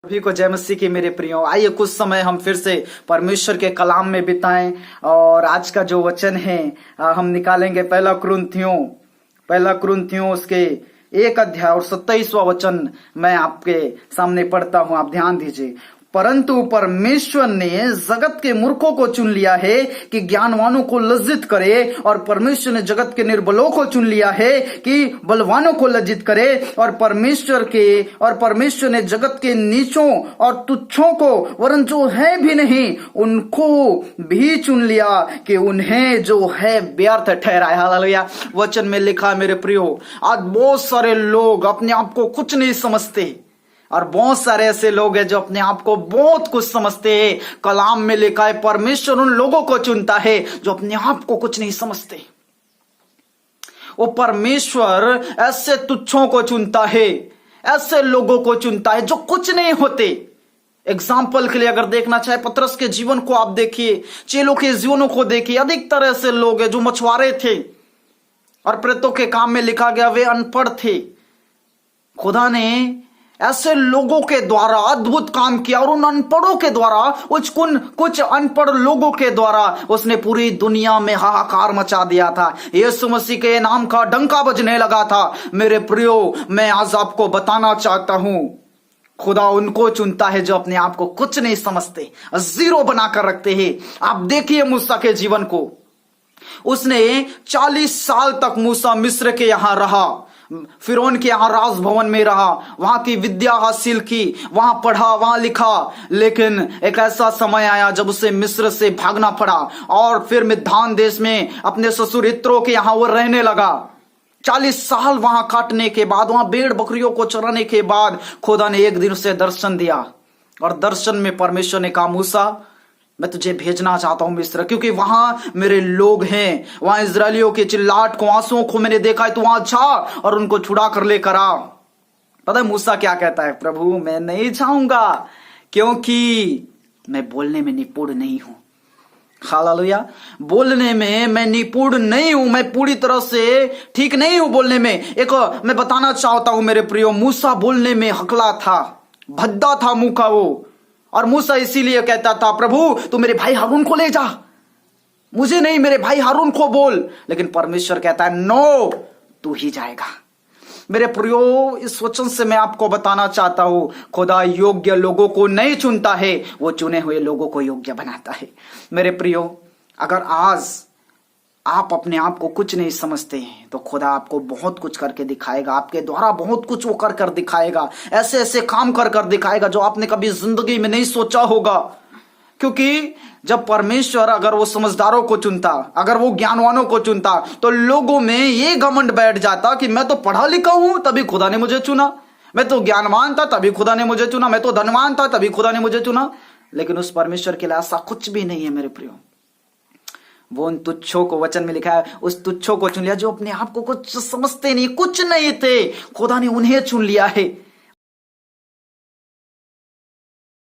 सभी को जय मसीह की मेरे प्रियो। आइए कुछ समय हम फिर से परमेश्वर के कलाम में बिताएं और आज का जो वचन है हम निकालेंगे पहला कुरिन्थियों उसके 1 अध्याय और 27वां वचन मैं आपके सामने पढ़ता हूं, आप ध्यान दीजिए। परंतु परमेश्वर ने जगत के मूर्खों को चुन लिया है कि ज्ञानवानों को लज्जित करे, और परमेश्वर ने जगत के निर्बलों को चुन लिया है कि बलवानों को लज्जित करे, और परमेश्वर ने जगत के नीचों और तुच्छों को वरन जो है भी नहीं उनको भी चुन लिया कि उन्हें जो है व्यर्थ ठहराए। हालेलुया। वचन में लिखा है मेरे प्रियो, आज बहुत सारे लोग अपने आप को कुछ नहीं समझते और बहुत सारे ऐसे लोग हैं जो अपने आप को बहुत कुछ समझते हैं। कलाम में लिखा है परमेश्वर उन लोगों को चुनता है जो अपने आप को कुछ नहीं समझते। वो परमेश्वर ऐसे तुच्छों को चुनता है, ऐसे लोगों को चुनता है जो कुछ नहीं होते। एग्जाम्पल के लिए अगर देखना चाहे पतरस के जीवन को आप देखिए, चेलों के जीवनों को देखिए। अधिकतर ऐसे लोग हैं जो मछुआरे थे और प्रेतों के काम में लिखा गया वे अनपढ़ थे। खुदा ने ऐसे लोगों के द्वारा अद्भुत काम किया और उन अनपढ़ों के द्वारा कुछ अनपढ़ लोगों के द्वारा उसने पूरी दुनिया में हाहाकार मचा दिया था। यीशु मसीह के नाम का डंका बजने लगा था। मेरे प्रियो, मैं आज आपको बताना चाहता हूं, खुदा उनको चुनता है जो अपने आप को कुछ नहीं समझते, जीरो बनाकर रखते हैं। आप देखिए मूसा के जीवन को, उसने 40 साल तक मूसा मिस्र के यहां रहा, फिरौन के यहां राजभवन में रहा, वहां की विद्या हासिल की, वहां पढ़ा, वहां लिखा। लेकिन एक ऐसा समय आया जब उसे मिस्र से भागना पड़ा और फिर मिद्यान देश में अपने ससुर यित्रो के यहां वो रहने लगा। 40 साल वहां काटने के बाद, वहां भेड़ बकरियों को चराने के बाद खुदा ने एक दिन उसे दर्शन दिया और दर्शन में परमेश्वर ने कहा, मूसा मैं तुझे भेजना चाहता हूं मिस्र, क्योंकि वहां मेरे लोग हैं, वहां इजरायलियों के चिल्लाहट को, आंसुओं को मैंने देखा है। तू वहां जा और उनको छुड़ा कर लेकर आ। पता है मूसा क्या कहता है? प्रभु मैं नहीं जाऊंगा क्योंकि मैं बोलने में निपुण नहीं हूं। हालेलुया। बोलने में मैं निपुण नहीं हूं, मैं पूरी तरह से ठीक नहीं हूं बोलने में। एक मैं बताना चाहता हूं मेरे प्रियो, मूसा बोलने में हकला था, भद्दा था मुंह का वो। और मूसा इसीलिए कहता था, प्रभु तू मेरे भाई हारून को ले जा, मुझे नहीं, मेरे भाई हारून को बोल। लेकिन परमेश्वर कहता है नो, तू ही जाएगा। मेरे प्रियो, इस वचन से मैं आपको बताना चाहता हूं, खुदा योग्य लोगों को नहीं चुनता है, वो चुने हुए लोगों को योग्य बनाता है। मेरे प्रियो, अगर आज आप अपने आप को कुछ नहीं समझते हैं तो खुदा आपको बहुत कुछ करके दिखाएगा, आपके द्वारा बहुत कुछ वो कर दिखाएगा, ऐसे ऐसे काम कर दिखाएगा जो आपने कभी जिंदगी में नहीं सोचा होगा। क्योंकि जब परमेश्वर अगर वो समझदारों को चुनता, अगर वो ज्ञानवानों को चुनता, तो लोगों में ये घमंड बैठ जाता कि मैं तो पढ़ा लिखा हूं तभी खुदा ने मुझे चुना, मैं तो ज्ञानवान था तभी खुदा ने मुझे चुना, मैं तो धनवान था तभी खुदा ने मुझे चुना। लेकिन उस परमेश्वर के लिए ऐसा कुछ भी नहीं है मेरे प्रियो। वो उन तुच्छों को, वचन में लिखा है, उस तुच्छों को चुन लिया जो अपने आप को कुछ समझते नहीं, कुछ नहीं थे, खुदा ने उन्हें चुन लिया है।